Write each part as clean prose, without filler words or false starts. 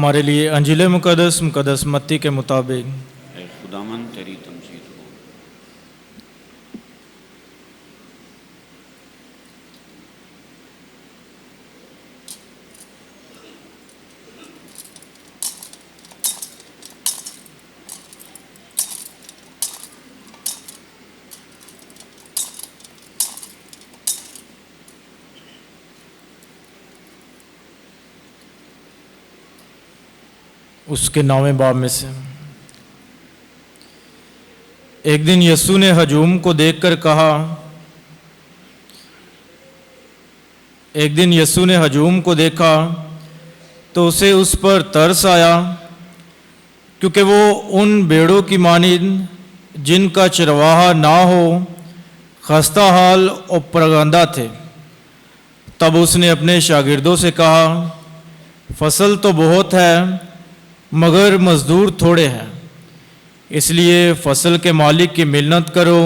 ہمارے لیے انجیل مقدس متی کے مطابق۔ اے خداوند تیری تمجید ہو۔ اس کے 9ویں باب میں سے۔ ایک دن یسوع نے ہجوم کو دیکھ کر کہا ایک دن یسوع نے ہجوم کو دیکھا تو اسے اس پر ترس آیا، کیونکہ وہ ان بھیڑوں کی مانند جن کا چرواہا نہ ہو خستہ حال اور پرگندہ تھے۔ تب اس نے اپنے شاگردوں سے کہا، فصل تو بہت ہے مگر مزدور تھوڑے ہیں، اس لیے فصل کے مالک کی منت کرو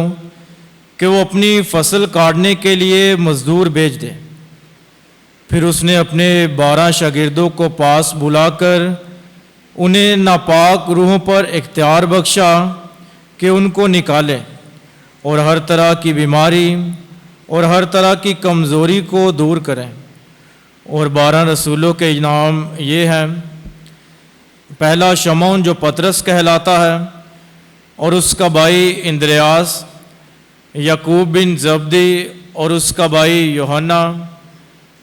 کہ وہ اپنی فصل کاٹنے کے لیے مزدور بھیج دے۔ پھر اس نے اپنے 12 شاگردوں کو پاس بلا کر انہیں ناپاک روحوں پر اختیار بخشا کہ ان کو نکالے اور ہر طرح کی بیماری اور ہر طرح کی کمزوری کو دور کریں۔ اور 12 رسولوں کے نام یہ ہیں: پہلا شمعون جو پطرس کہلاتا ہے اور اس کا بھائی اندریاس، یعقوب بن زبدی اور اس کا بھائی یوحنا،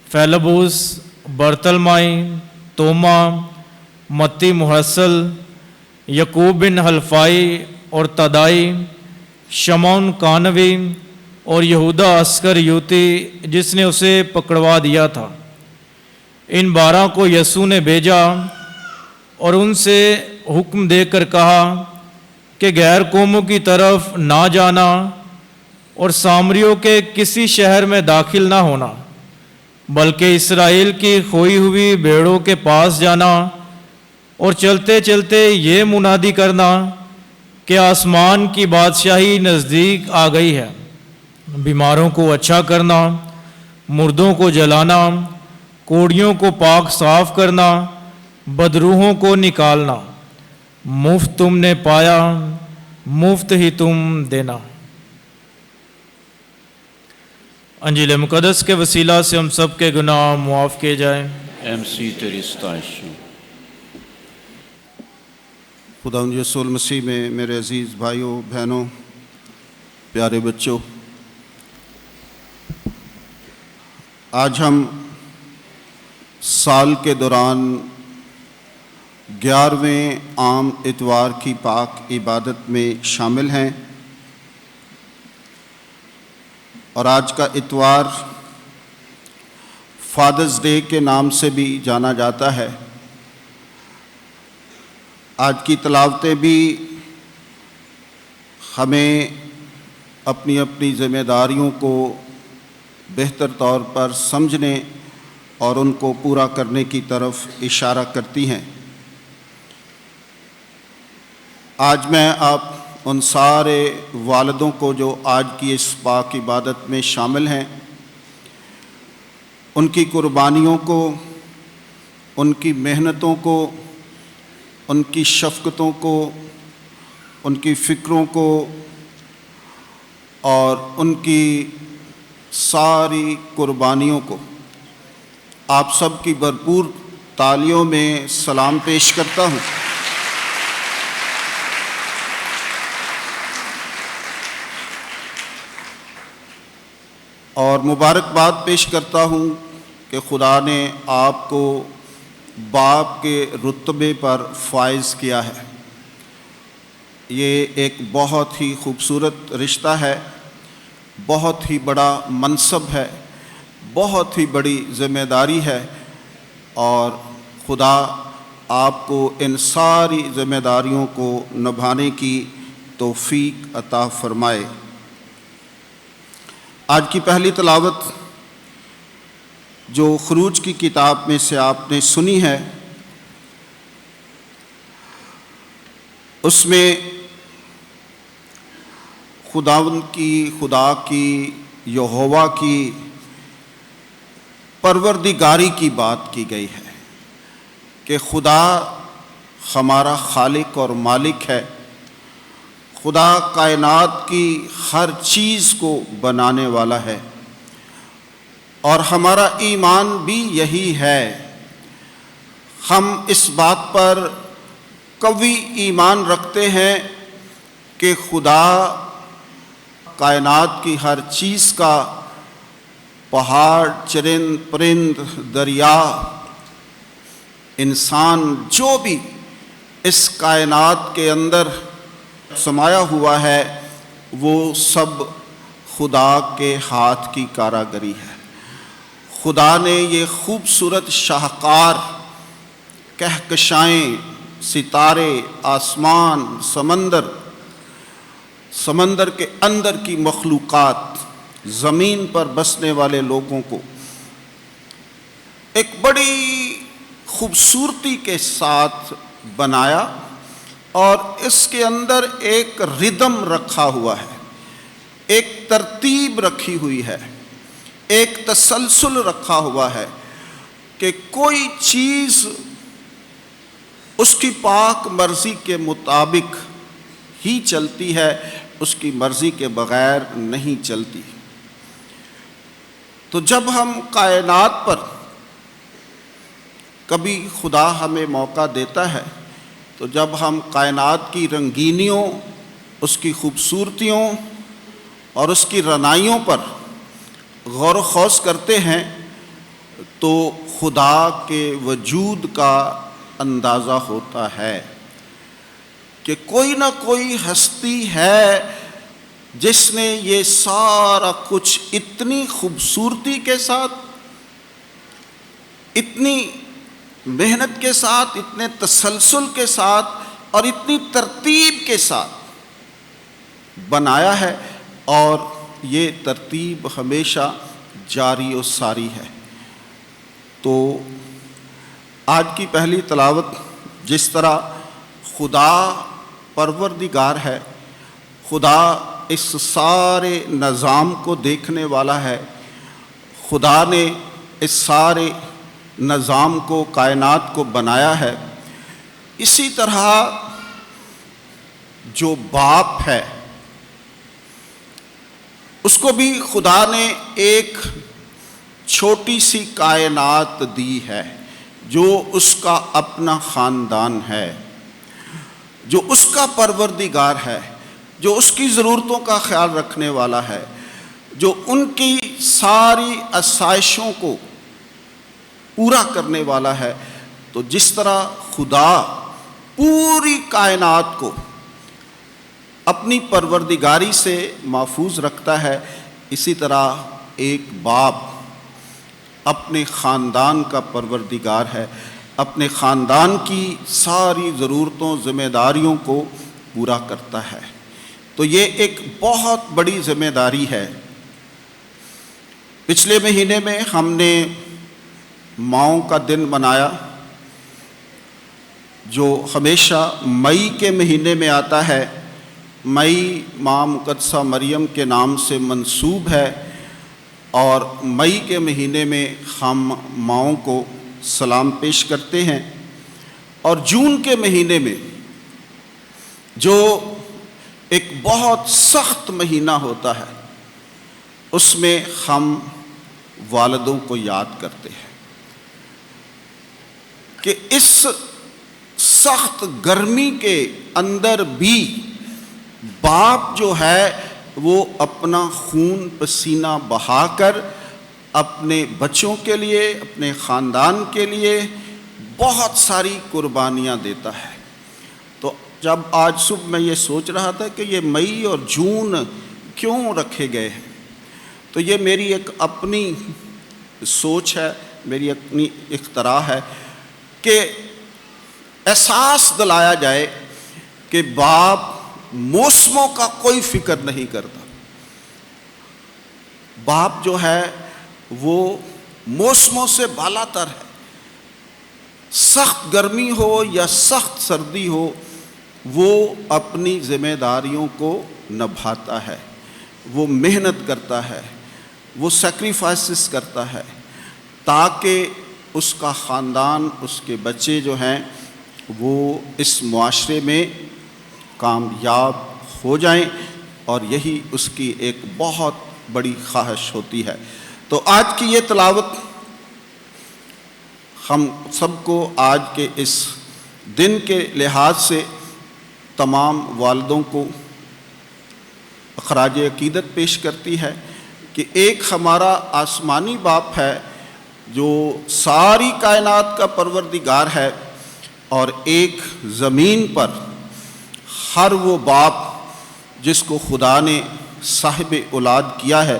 فیلبوس، برتلمائی، توما، متی محصل، یعقوب بن حلفائی اور تدائی، شمعون کانوی اور یہودا اسکریوتی جس نے اسے پکڑوا دیا تھا۔ ان 12 کو یسوع نے بھیجا اور ان سے حکم دے کر کہا کہ غیر قوموں کی طرف نہ جانا اور سامریوں کے کسی شہر میں داخل نہ ہونا، بلکہ اسرائیل کی کھوئی ہوئی بھیڑوں کے پاس جانا اور چلتے چلتے یہ منادی کرنا کہ آسمان کی بادشاہی نزدیک آ گئی ہے۔ بیماروں کو اچھا کرنا، مردوں کو جلانا، کوڑیوں کو پاک صاف کرنا، بدروحوں کو نکالنا۔ مفت تم نے پایا، مفت ہی تم دینا۔ انجیل مقدس کے وسیلہ سے ہم سب کے گناہ معاف کیے جائیں۔ اے مسیح تیری ستائش ہو۔ خداوند یسوع مسیح میں میرے عزیز بھائیوں بہنوں پیارے بچوں، آج ہم سال کے دوران 11ویں عام اتوار کی پاک عبادت میں شامل ہیں، اور آج کا اتوار فادرز ڈے کے نام سے بھی جانا جاتا ہے۔ آج کی تلاوتیں بھی ہمیں اپنی اپنی ذمہ داریوں کو بہتر طور پر سمجھنے اور ان کو پورا کرنے کی طرف اشارہ کرتی ہیں۔ آج میں آپ ان سارے والدوں کو جو آج کی اس پاک عبادت میں شامل ہیں، ان کی قربانیوں کو، ان کی محنتوں کو، ان کی شفقتوں کو، ان کی فکروں کو اور ان کی ساری قربانیوں کو آپ سب کی بھرپور تالیوں میں سلام پیش کرتا ہوں۔ اور مبارکباد پیش کرتا ہوں کہ خدا نے آپ کو باپ کے رتبے پر فائز کیا ہے۔ یہ ایک بہت ہی خوبصورت رشتہ ہے، بہت ہی بڑا منصب ہے، بہت ہی بڑی ذمہ داری ہے، اور خدا آپ کو ان ساری ذمہ داریوں کو نبھانے کی توفیق عطا فرمائے۔ آج کی پہلی تلاوت جو خروج کی کتاب میں سے آپ نے سنی ہے، اس میں خدا کی یہوہ کی پروردگاری کی بات کی گئی ہے۔ کہ خدا ہمارا خالق اور مالک ہے، خدا کائنات کی ہر چیز کو بنانے والا ہے، اور ہمارا ایمان بھی یہی ہے۔ ہم اس بات پر قوی ایمان رکھتے ہیں کہ خدا کائنات کی ہر چیز کا، پہاڑ، چرند پرند، دریا، انسان، جو بھی اس کائنات کے اندر سمایا ہوا ہے، وہ سب خدا کے ہاتھ کی کاراگری ہے۔ خدا نے یہ خوبصورت شاہکار کہکشائیں، ستارے، آسمان، سمندر کے اندر کی مخلوقات، زمین پر بسنے والے لوگوں کو ایک بڑی خوبصورتی کے ساتھ بنایا، اور اس کے اندر ایک ردم رکھا ہوا ہے، ایک ترتیب رکھی ہوئی ہے، ایک تسلسل رکھا ہوا ہے کہ کوئی چیز اس کی پاک مرضی کے مطابق ہی چلتی ہے، اس کی مرضی کے بغیر نہیں چلتی۔ تو جب ہم کائنات پر کبھی خدا ہمیں موقع دیتا ہے، تو جب ہم کائنات کی رنگینیوں، اس کی خوبصورتیوں اور اس کی رعنائیوں پر غور و خوض کرتے ہیں، تو خدا کے وجود کا اندازہ ہوتا ہے کہ کوئی نہ کوئی ہستی ہے جس نے یہ سارا کچھ اتنی خوبصورتی کے ساتھ، اتنی محنت کے ساتھ، اتنے تسلسل کے ساتھ اور اتنی ترتیب کے ساتھ بنایا ہے، اور یہ ترتیب ہمیشہ جاری و ساری ہے۔ تو آج کی پہلی تلاوت جس طرح خدا پروردگار ہے، خدا اس سارے نظام کو دیکھنے والا ہے، خدا نے اس سارے نظام کو، کائنات کو بنایا ہے، اسی طرح جو باپ ہے اس کو بھی خدا نے ایک چھوٹی سی کائنات دی ہے، جو اس کا اپنا خاندان ہے، جو اس کا پروردگار ہے، جو اس کی ضرورتوں کا خیال رکھنے والا ہے، جو ان کی ساری آسائشوں کو پورا کرنے والا ہے۔ تو جس طرح خدا پوری کائنات کو اپنی پروردگاری سے محفوظ رکھتا ہے، اسی طرح ایک باپ اپنے خاندان کا پروردگار ہے، اپنے خاندان کی ساری ضرورتوں، ذمہ داریوں کو پورا کرتا ہے۔ تو یہ ایک بہت بڑی ذمہ داری ہے۔ پچھلے مہینے میں ہم نے ماؤں کا دن منایا، جو ہمیشہ مئی کے مہینے میں آتا ہے۔ مئی ماں مقدسہ مریم کے نام سے منسوب ہے، اور مئی کے مہینے میں ہم ماؤں کو سلام پیش کرتے ہیں۔ اور جون کے مہینے میں جو ایک بہت سخت مہینہ ہوتا ہے، اس میں ہم والدوں کو یاد کرتے ہیں کہ اس سخت گرمی کے اندر بھی باپ جو ہے وہ اپنا خون پسینہ بہا کر اپنے بچوں کے لیے، اپنے خاندان کے لیے بہت ساری قربانیاں دیتا ہے۔ تو جب آج صبح میں یہ سوچ رہا تھا کہ یہ مئی اور جون کیوں رکھے گئے ہیں، تو یہ میری ایک اپنی سوچ ہے، میری اپنی اختراع ہے کہ احساس دلایا جائے کہ باپ موسموں کا کوئی فکر نہیں کرتا۔ باپ جو ہے وہ موسموں سے بالا تر ہے، سخت گرمی ہو یا سخت سردی ہو، وہ اپنی ذمہ داریوں کو نبھاتا ہے، وہ محنت کرتا ہے، وہ سیکریفائسز کرتا ہے، تاکہ اس کا خاندان، اس کے بچے جو ہیں وہ اس معاشرے میں کامیاب ہو جائیں، اور یہی اس کی ایک بہت بڑی خواہش ہوتی ہے۔ تو آج کی یہ تلاوت ہم سب کو آج کے اس دن کے لحاظ سے تمام والدوں کو خراج عقیدت پیش کرتی ہے کہ ایک ہمارا آسمانی باپ ہے جو ساری کائنات کا پروردگار ہے، اور ایک زمین پر ہر وہ باپ جس کو خدا نے صاحب اولاد کیا ہے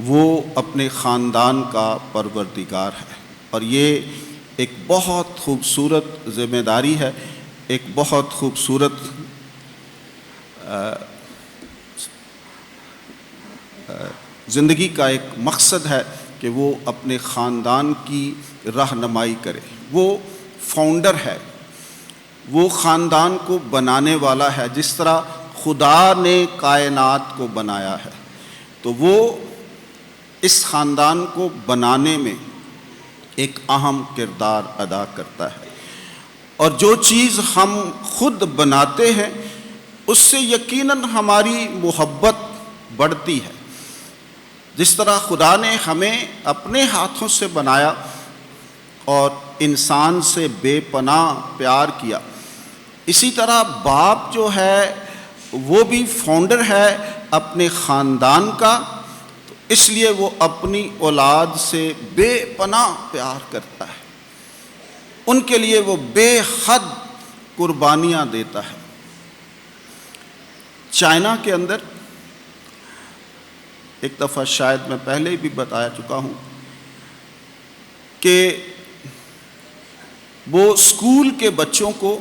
وہ اپنے خاندان کا پروردگار ہے، اور یہ ایک بہت خوبصورت ذمہ داری ہے، ایک بہت خوبصورت زندگی کا ایک مقصد ہے کہ وہ اپنے خاندان کی رہنمائی کرے۔ وہ فاؤنڈر ہے، وہ خاندان کو بنانے والا ہے، جس طرح خدا نے کائنات کو بنایا ہے، تو وہ اس خاندان کو بنانے میں ایک اہم کردار ادا کرتا ہے۔ اور جو چیز ہم خود بناتے ہیں اس سے یقیناً ہماری محبت بڑھتی ہے۔ جس طرح خدا نے ہمیں اپنے ہاتھوں سے بنایا اور انسان سے بے پناہ پیار کیا، اسی طرح باپ جو ہے وہ بھی فاؤنڈر ہے اپنے خاندان کا، تو اس لیے وہ اپنی اولاد سے بے پناہ پیار کرتا ہے، ان کے لیے وہ بے حد قربانیاں دیتا ہے۔ چائنا کے اندر ایک دفعہ شاید میں پہلے بھی بتایا چکا ہوں کہ وہ اسکول کے بچوں کو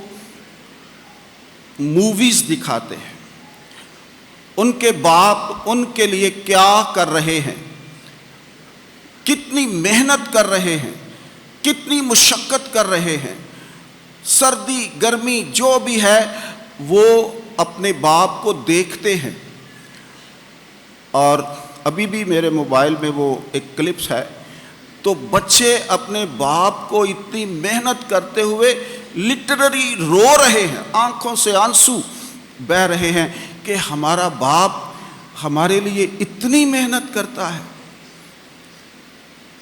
موویز دکھاتے ہیں، ان کے باپ ان کے لیے کیا کر رہے ہیں، کتنی محنت کر رہے ہیں، کتنی مشقت کر رہے ہیں، سردی گرمی جو بھی ہے وہ اپنے باپ کو دیکھتے ہیں۔ اور ابھی بھی میرے موبائل میں وہ ایک کلپس ہے، تو بچے اپنے باپ کو اتنی محنت کرتے ہوئے لٹرلی رو رہے ہیں، آنکھوں سے آنسو بہہ رہے ہیں کہ ہمارا باپ ہمارے لیے اتنی محنت کرتا ہے۔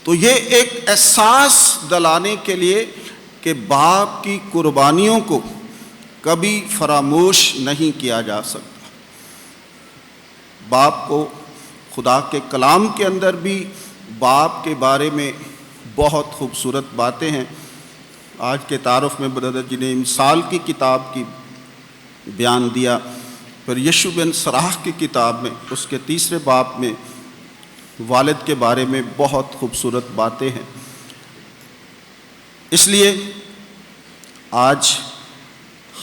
تو یہ ایک احساس دلانے کے لیے کہ باپ کی قربانیوں کو کبھی فراموش نہیں کیا جا سکتا۔ باپ کو خدا کے کلام کے اندر بھی باپ کے بارے میں بہت خوبصورت باتیں ہیں۔ آج کے تعارف میں بردر جی نے مثال کی کتاب کی بیان دیا، پھر یشوع بن سراح کی کتاب میں اس کے 3 باب میں والد کے بارے میں بہت خوبصورت باتیں ہیں۔ اس لیے آج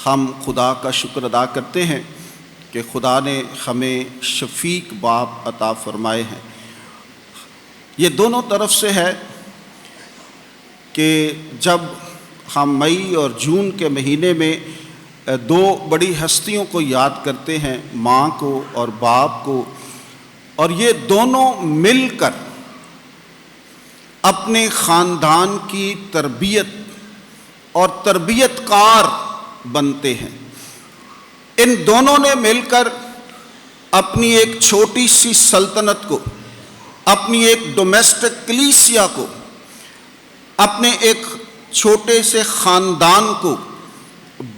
ہم خدا کا شکر ادا کرتے ہیں کہ خدا نے ہمیں شفیق باپ عطا فرمائے ہیں۔ یہ دونوں طرف سے ہے کہ جب ہم مئی اور جون کے مہینے میں 2 بڑی ہستیوں کو یاد کرتے ہیں، ماں کو اور باپ کو، اور یہ دونوں مل کر اپنے خاندان کی تربیت اور تربیت کار بنتے ہیں۔ ان دونوں نے مل کر اپنی ایک چھوٹی سی سلطنت کو، اپنی ایک ڈومیسٹک کلیسیا کو، اپنے ایک چھوٹے سے خاندان کو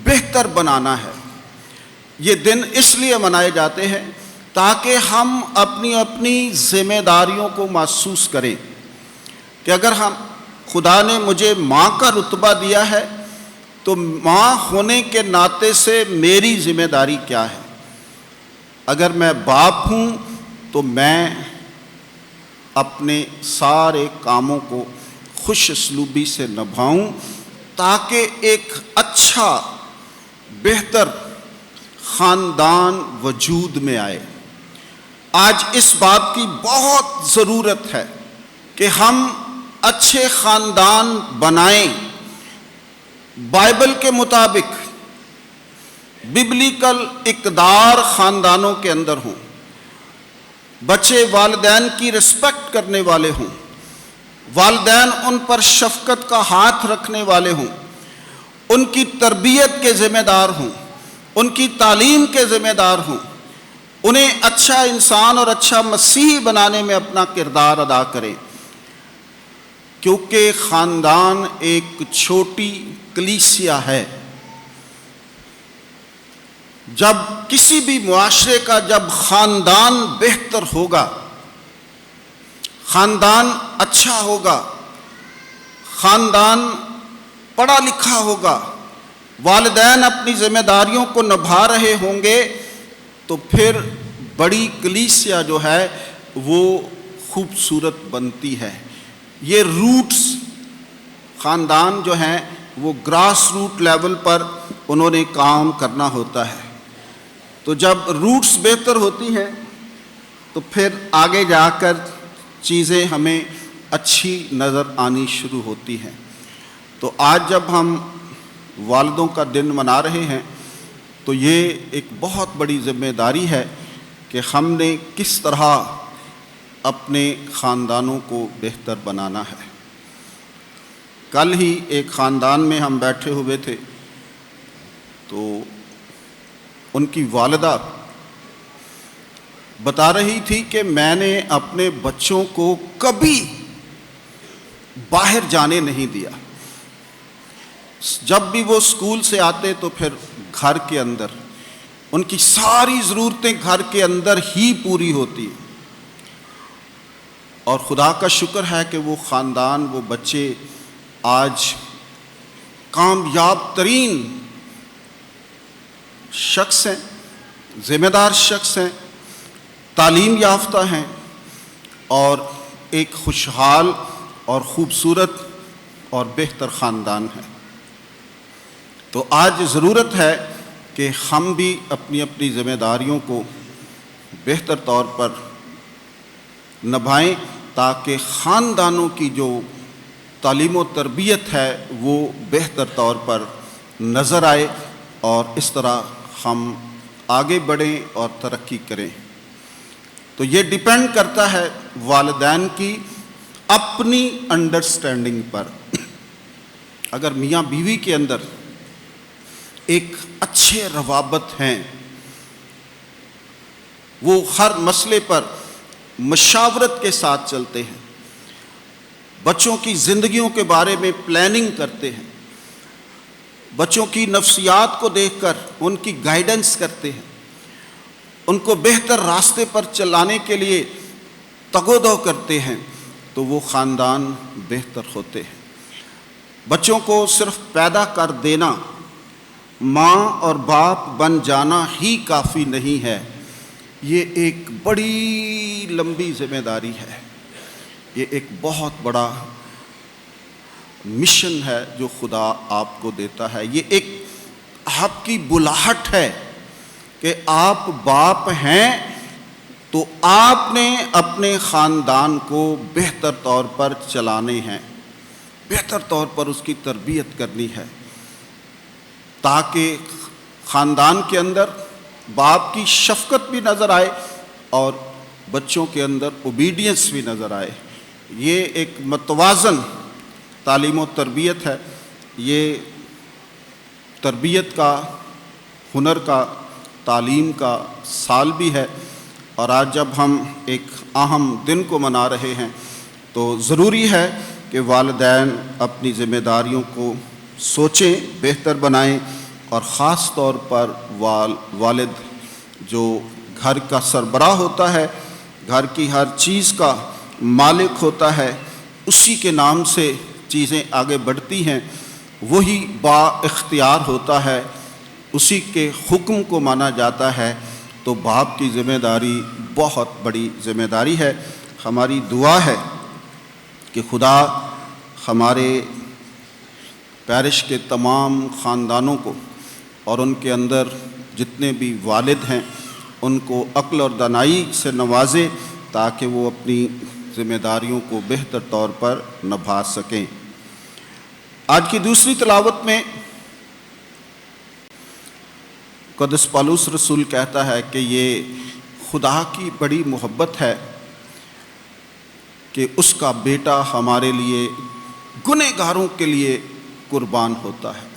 بہتر بنانا ہے۔ یہ دن اس لیے منائے جاتے ہیں تاکہ ہم اپنی اپنی ذمہ داریوں کو محسوس کریں کہ اگر خدا نے مجھے ماں کا رتبہ دیا ہے تو ماں ہونے کے ناطے سے میری ذمہ داری کیا ہے، اگر میں باپ ہوں تو میں اپنے سارے کاموں کو خوش اسلوبی سے نبھاؤں تاکہ ایک اچھا بہتر خاندان وجود میں آئے۔ آج اس بات کی بہت ضرورت ہے کہ ہم اچھے خاندان بنائیں، بائبل کے مطابق ببلیکل اقدار خاندانوں کے اندر ہوں، بچے والدین کی رسپیکٹ کرنے والے ہوں، والدین ان پر شفقت کا ہاتھ رکھنے والے ہوں، ان کی تربیت کے ذمہ دار ہوں، ان کی تعلیم کے ذمہ دار ہوں، انہیں اچھا انسان اور اچھا مسیحی بنانے میں اپنا کردار ادا کریں، کیونکہ خاندان ایک چھوٹی کلیسیا ہے۔ جب کسی بھی معاشرے کا جب خاندان بہتر ہوگا، خاندان اچھا ہوگا، خاندان پڑھا لکھا ہوگا، والدین اپنی ذمہ داریوں کو نبھا رہے ہوں گے، تو پھر بڑی کلیسیا جو ہے وہ خوبصورت بنتی ہے۔ یہ روٹس خاندان جو ہیں وہ گراس روٹ لیول پر انہوں نے کام کرنا ہوتا ہے۔ تو جب روٹس بہتر ہوتی ہیں تو پھر آگے جا کر چیزیں ہمیں اچھی نظر آنی شروع ہوتی ہیں۔ تو آج جب ہم والدوں کا دن منا رہے ہیں تو یہ ایک بہت بڑی ذمہ داری ہے کہ ہم نے کس طرح اپنے خاندانوں کو بہتر بنانا ہے۔ کل ہی ایک خاندان میں ہم بیٹھے ہوئے تھے، تو ان کی والدہ بتا رہی تھی کہ میں نے اپنے بچوں کو کبھی باہر جانے نہیں دیا، جب بھی وہ اسکول سے آتے تو پھر گھر کے اندر ان کی ساری ضرورتیں گھر کے اندر ہی پوری ہوتی ہیں۔ اور خدا کا شکر ہے کہ وہ خاندان، وہ بچے آج کامیاب ترین شخص ہیں، ذمہ دار شخص ہیں، تعلیم یافتہ ہیں، اور ایک خوشحال اور خوبصورت اور بہتر خاندان ہے۔ تو آج ضرورت ہے کہ ہم بھی اپنی اپنی ذمہ داریوں کو بہتر طور پر نبھائیں، تاکہ خاندانوں کی جو تعلیم و تربیت ہے وہ بہتر طور پر نظر آئے، اور اس طرح ہم آگے بڑھیں اور ترقی کریں۔ تو یہ ڈیپینڈ کرتا ہے والدین کی اپنی انڈرسٹینڈنگ پر۔ اگر میاں بیوی کے اندر ایک اچھے روابط ہیں، وہ ہر مسئلے پر مشاورت کے ساتھ چلتے ہیں، بچوں کی زندگیوں کے بارے میں پلاننگ کرتے ہیں، بچوں کی نفسیات کو دیکھ کر ان کی گائیڈنس کرتے ہیں، ان کو بہتر راستے پر چلانے کے لیے تگ و دو کرتے ہیں، تو وہ خاندان بہتر ہوتے ہیں۔ بچوں کو صرف پیدا کر دینا، ماں اور باپ بن جانا ہی کافی نہیں ہے، یہ ایک بڑی لمبی ذمہ داری ہے، یہ ایک بہت بڑا مشن ہے جو خدا آپ کو دیتا ہے۔ یہ ایک آپ کی بلاہٹ ہے کہ آپ باپ ہیں، تو آپ نے اپنے خاندان کو بہتر طور پر چلانے ہیں، بہتر طور پر اس کی تربیت کرنی ہے، تاکہ خاندان کے اندر باپ کی شفقت بھی نظر آئے اور بچوں کے اندر اوبیڈینس بھی نظر آئے۔ یہ ایک متوازن تعلیم و تربیت ہے، یہ تربیت کا، ہنر کا، تعلیم کا سال بھی ہے۔ اور آج جب ہم ایک اہم دن کو منا رہے ہیں تو ضروری ہے کہ والدین اپنی ذمہ داریوں کو سوچیں، بہتر بنائیں، اور خاص طور پر والد جو گھر کا سربراہ ہوتا ہے، گھر کی ہر چیز کا مالک ہوتا ہے، اسی کے نام سے چیزیں آگے بڑھتی ہیں، وہی با اختیار ہوتا ہے، اسی کے حکم کو مانا جاتا ہے۔ تو باپ کی ذمہ داری بہت بڑی ذمہ داری ہے۔ ہماری دعا ہے کہ خدا ہمارے پیرش کے تمام خاندانوں کو اور ان کے اندر جتنے بھی والد ہیں ان کو عقل اور دانائی سے نوازے، تاکہ وہ اپنی ذمہ داریوں کو بہتر طور پر نبھا سکیں۔ آج کی دوسری تلاوت میں قدس پالوس رسول کہتا ہے کہ یہ خدا کی بڑی محبت ہے کہ اس کا بیٹا ہمارے لیے گنہگاروں کے لیے قربان ہوتا ہے۔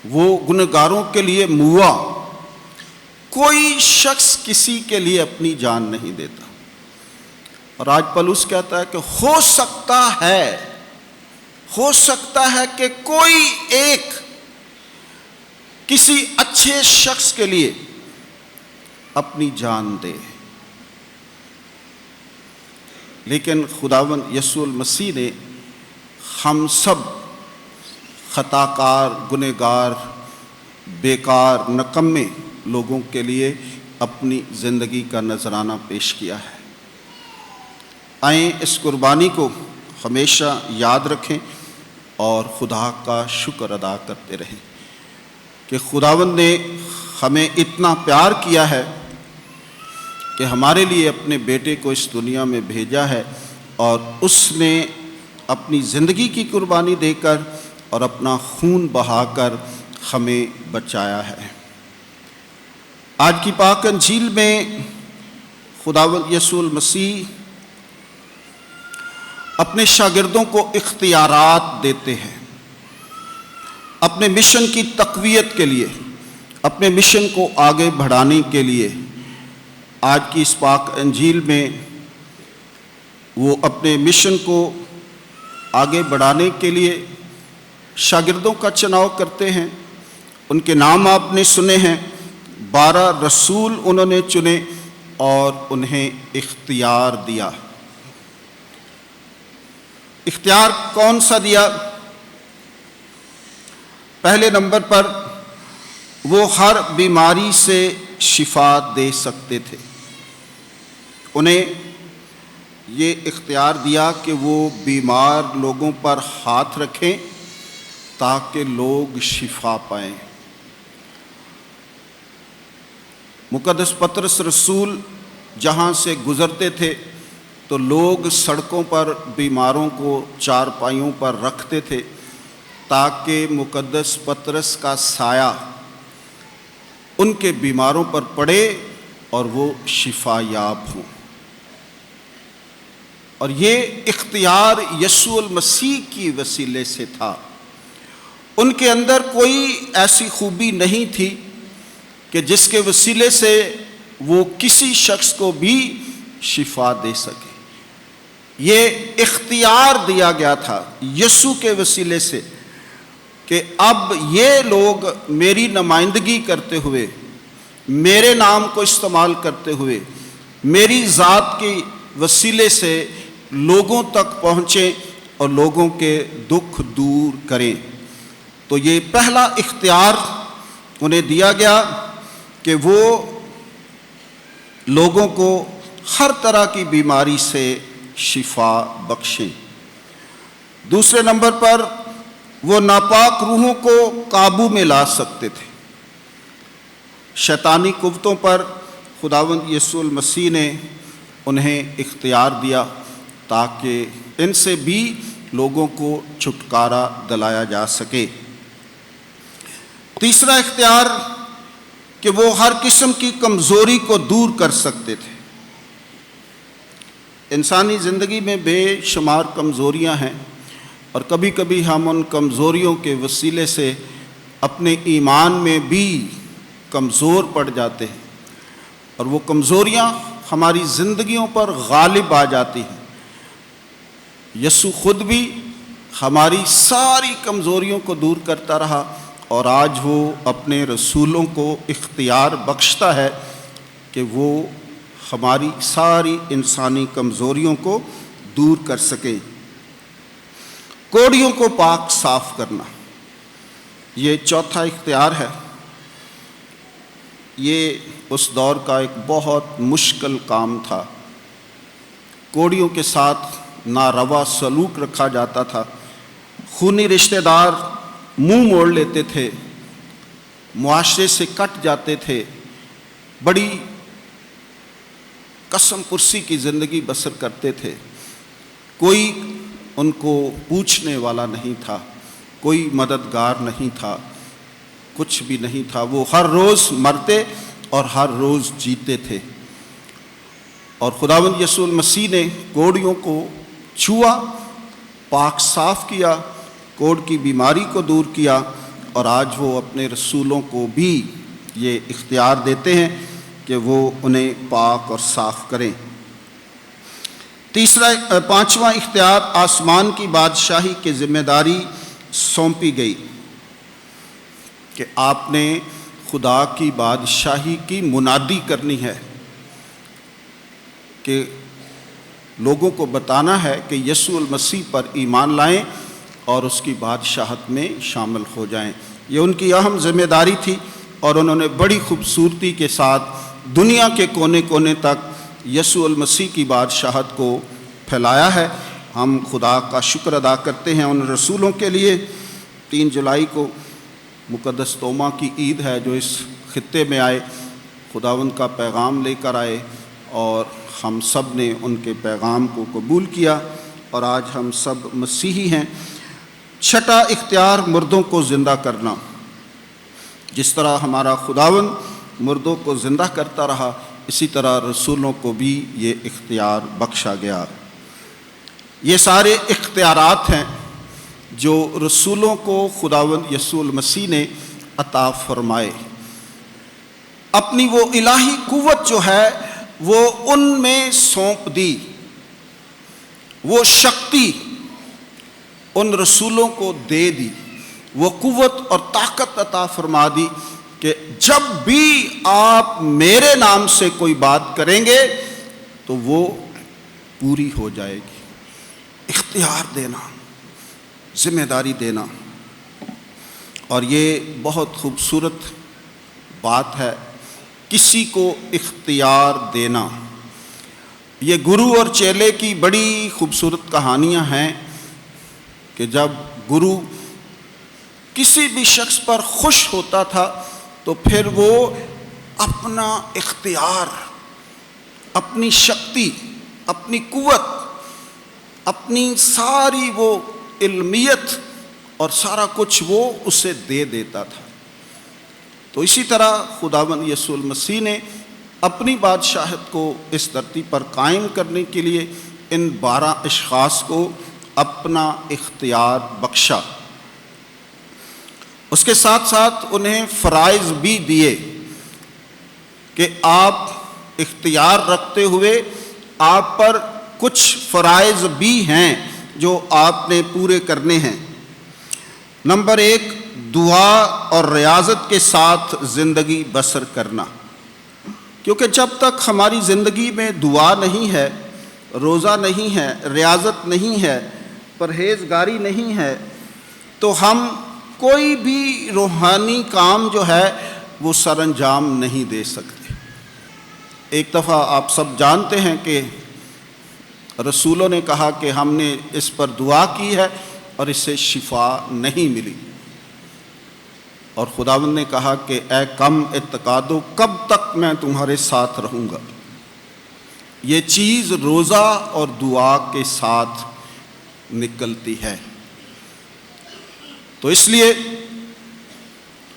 وہ گنہگاروں کے لیے موا، کوئی شخص کسی کے لیے اپنی جان نہیں دیتا۔ اور آج پولس کہتا ہے کہ ہو سکتا ہے کہ کوئی ایک کسی اچھے شخص کے لیے اپنی جان دے، لیکن خداوند یسوع المسیح نے ہم سب خطا کار، گنہگار، بیکار، نکمے لوگوں کے لیے اپنی زندگی کا نذرانہ پیش کیا ہے۔ آئیں اس قربانی کو ہمیشہ یاد رکھیں اور خدا کا شکر ادا کرتے رہیں کہ خداوند نے ہمیں اتنا پیار کیا ہے کہ ہمارے لیے اپنے بیٹے کو اس دنیا میں بھیجا ہے، اور اس نے اپنی زندگی کی قربانی دے کر اور اپنا خون بہا کر ہمیں بچایا ہے۔ آج کی پاک انجیل میں خداوند یسوع المسیح اپنے شاگردوں کو اختیارات دیتے ہیں اپنے مشن کی تقویت کے لیے، اپنے مشن کو آگے بڑھانے کے لیے۔ آج کی اس پاک انجیل میں وہ اپنے مشن کو آگے بڑھانے کے لیے شاگردوں کا چناؤ کرتے ہیں۔ ان کے نام آپ نے سنے ہیں، 12 رسول انہوں نے چنے اور انہیں اختیار دیا۔ اختیار کون سا دیا؟ پہلے نمبر پر وہ ہر بیماری سے شفا دے سکتے تھے۔ انہیں یہ اختیار دیا کہ وہ بیمار لوگوں پر ہاتھ رکھیں تاکہ لوگ شفا پائیں۔ مقدس پطرس رسول جہاں سے گزرتے تھے تو لوگ سڑکوں پر بیماروں کو چارپائیوں پر رکھتے تھے تاکہ مقدس پطرس کا سایہ ان کے بیماروں پر پڑے اور وہ شفا یاب ہوں۔ اور یہ اختیار یسوع المسیح کی وسیلے سے تھا۔ ان کے اندر کوئی ایسی خوبی نہیں تھی کہ جس کے وسیلے سے وہ کسی شخص کو بھی شفا دے سکے۔ یہ اختیار دیا گیا تھا یسوع کے وسیلے سے کہ اب یہ لوگ میری نمائندگی کرتے ہوئے، میرے نام کو استعمال کرتے ہوئے، میری ذات کے وسیلے سے لوگوں تک پہنچیں اور لوگوں کے دکھ دور کریں۔ تو یہ پہلا اختیار انہیں دیا گیا کہ وہ لوگوں کو ہر طرح کی بیماری سے شفا بخشیں۔ دوسرے نمبر پر وہ ناپاک روحوں کو قابو میں لا سکتے تھے۔ شیطانی قوتوں پر خداوند یسوع المسیح نے انہیں اختیار دیا تاکہ ان سے بھی لوگوں کو چھٹکارا دلایا جا سکے۔ تیسرا اختیار کہ وہ ہر قسم کی کمزوری کو دور کر سکتے تھے۔ انسانی زندگی میں بے شمار کمزوریاں ہیں، اور کبھی کبھی ہم ان کمزوریوں کے وسیلے سے اپنے ایمان میں بھی کمزور پڑ جاتے ہیں، اور وہ کمزوریاں ہماری زندگیوں پر غالب آ جاتی ہیں۔ یسوع خود بھی ہماری ساری کمزوریوں کو دور کرتا رہا، اور آج وہ اپنے رسولوں کو اختیار بخشتا ہے کہ وہ ہماری ساری انسانی کمزوریوں کو دور کر سکیں۔ کوڑیوں کو پاک صاف کرنا، یہ چوتھا اختیار ہے۔ یہ اس دور کا ایک بہت مشکل کام تھا۔ کوڑیوں کے ساتھ ناروا سلوک رکھا جاتا تھا۔ خونی رشتہ دار منہ موڑ لیتے تھے، معاشرے سے کٹ جاتے تھے، بڑی قسم پرسی کی زندگی بسر کرتے تھے۔ کوئی ان کو پوچھنے والا نہیں تھا، کوئی مددگار نہیں تھا، کچھ بھی نہیں تھا۔ وہ ہر روز مرتے اور ہر روز جیتے تھے۔ اور خداوند یسوع مسیح نے کوڑیوں کو چھوا، پاک صاف کیا، کوڑ کی بیماری کو دور کیا، اور آج وہ اپنے رسولوں کو بھی یہ اختیار دیتے ہیں کہ وہ انہیں پاک اور صاف کریں۔ پانچواں اختیار، آسمان کی بادشاہی کی ذمہ داری سونپی گئی کہ آپ نے خدا کی بادشاہی کی منادی کرنی ہے، کہ لوگوں کو بتانا ہے کہ یسوع المسیح پر ایمان لائیں اور اس کی بادشاہت میں شامل ہو جائیں۔ یہ ان کی اہم ذمہ داری تھی، اور انہوں نے بڑی خوبصورتی کے ساتھ دنیا کے کونے کونے تک یسوع المسیح کی بادشاہت کو پھیلایا ہے۔ ہم خدا کا شکر ادا کرتے ہیں ان رسولوں کے لیے۔ 3 جولائی کو مقدس توما کی عید ہے، جو اس خطے میں آئے، خداوند کا پیغام لے کر آئے، اور ہم سب نے ان کے پیغام کو قبول کیا، اور آج ہم سب مسیحی ہیں۔ چھٹا اختیار، مردوں کو زندہ کرنا۔ جس طرح ہمارا خداوند مردوں کو زندہ کرتا رہا، اسی طرح رسولوں کو بھی یہ اختیار بخشا گیا۔ یہ سارے اختیارات ہیں جو رسولوں کو خداوند یسوع المسیح نے عطا فرمائے۔ اپنی وہ الہی قوت جو ہے وہ ان میں سونپ دی، وہ شکتی ان رسولوں کو دے دی، وہ قوت اور طاقت عطا فرما دی کہ جب بھی آپ میرے نام سے کوئی بات کریں گے تو وہ پوری ہو جائے گی۔ اختیار دینا، ذمہ داری دینا، اور یہ بہت خوبصورت بات ہے، کسی کو اختیار دینا۔ یہ گرو اور چیلے کی بڑی خوبصورت کہانیاں ہیں کہ جب گرو کسی بھی شخص پر خوش ہوتا تھا تو پھر وہ اپنا اختیار، اپنی شکتی، اپنی قوت، اپنی ساری وہ علمیت اور سارا کچھ وہ اسے دے دیتا تھا۔ تو اسی طرح خداوند یسوع المسیح نے اپنی بادشاہت کو اس دھرتی پر قائم کرنے کے لیے ان 12 اشخاص کو اپنا اختیار بخشا۔ اس کے ساتھ ساتھ انہیں فرائض بھی دیے کہ آپ اختیار رکھتے ہوئے آپ پر کچھ فرائض بھی ہیں جو آپ نے پورے کرنے ہیں۔ نمبر 1، دعا اور ریاضت کے ساتھ زندگی بسر کرنا، کیونکہ جب تک ہماری زندگی میں دعا نہیں ہے، روزہ نہیں ہے، ریاضت نہیں ہے، پرہیزگاری نہیں ہے، تو ہم کوئی بھی روحانی کام جو ہے وہ سر انجام نہیں دے سکتے۔ ایک دفعہ آپ سب جانتے ہیں کہ رسولوں نے کہا کہ ہم نے اس پر دعا کی ہے اور اسے شفا نہیں ملی، اور خداوند نے کہا کہ اے کم اعتقادو، کب تک میں تمہارے ساتھ رہوں گا۔ یہ چیز روزہ اور دعا کے ساتھ نکلتی ہے۔ تو اس لیے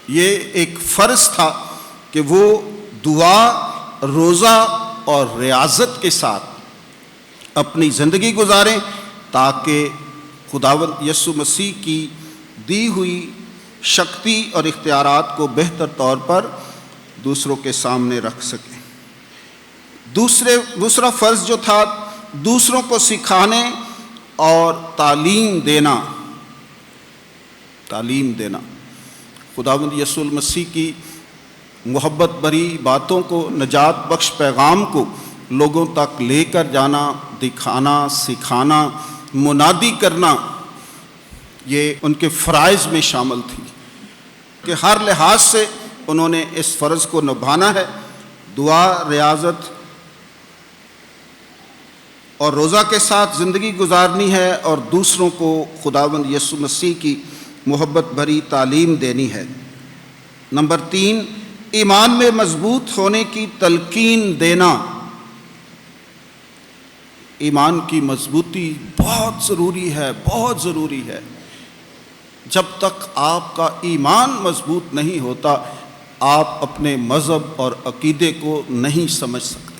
یہ ایک فرض تھا کہ وہ دعا، روزہ اور ریاضت کے ساتھ اپنی زندگی گزاریں، تاکہ خداوند یسوع مسیح کی دی ہوئی شکتی اور اختیارات کو بہتر طور پر دوسروں کے سامنے رکھ سکیں۔ دوسرا فرض جو تھا، دوسروں کو سکھانے اور تعلیم دینا۔ خداوند یسوع المسیح کی محبت بھری باتوں کو، نجات بخش پیغام کو لوگوں تک لے کر جانا، دکھانا، سکھانا، منادی کرنا، یہ ان کے فرائض میں شامل تھی کہ ہر لحاظ سے انہوں نے اس فرض کو نبھانا ہے۔ دعا، ریاضت اور روزہ کے ساتھ زندگی گزارنی ہے، اور دوسروں کو خداوند یسوع مسیح کی محبت بھری تعلیم دینی ہے۔ نمبر 3، ایمان میں مضبوط ہونے کی تلقین دینا۔ ایمان کی مضبوطی بہت ضروری ہے، بہت ضروری ہے۔ جب تک آپ کا ایمان مضبوط نہیں ہوتا، آپ اپنے مذہب اور عقیدے کو نہیں سمجھ سکتے۔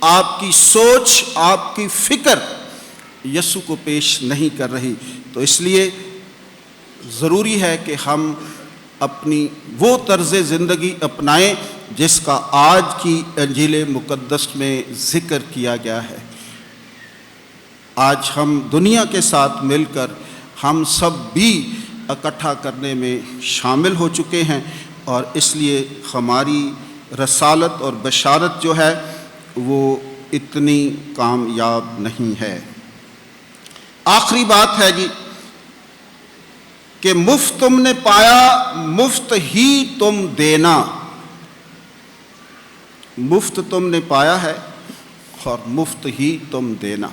آپ کی سوچ، آپ کی فکر یسوع کو پیش نہیں کر رہی۔ تو اس لیے ضروری ہے کہ ہم اپنی وہ طرز زندگی اپنائیں جس کا آج کی انجیل مقدس میں ذکر کیا گیا ہے۔ آج ہم دنیا کے ساتھ مل کر ہم سب بھی اکٹھا کرنے میں شامل ہو چکے ہیں، اور اس لیے ہماری رسالت اور بشارت جو ہے وہ اتنی کامیاب نہیں ہے۔ آخری بات ہے جی کہ مفت تم نے پایا، مفت ہی تم دینا۔ مفت تم نے پایا ہے اور مفت ہی تم دینا۔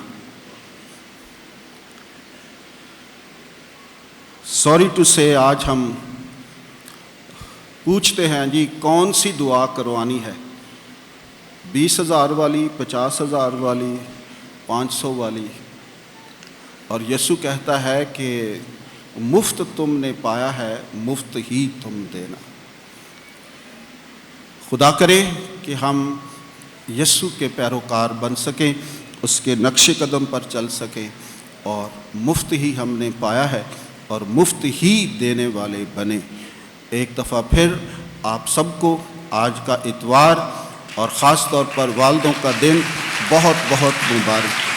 سوری ٹو سے آج ہم پوچھتے ہیں جی کون سی دعا کروانی ہے، 20,000 والی، 50,000 والی، 500 والی؟ اور یسوع کہتا ہے کہ مفت تم نے پایا ہے، مفت ہی تم دینا۔ خدا کرے کہ ہم یسوع کے پیروکار بن سکیں، اس کے نقش قدم پر چل سکیں، اور مفت ہی ہم نے پایا ہے اور مفت ہی دینے والے بنے۔ ایک دفعہ پھر آپ سب کو آج کا اتوار اور خاص طور پر والدوں کا دن بہت بہت مبارک۔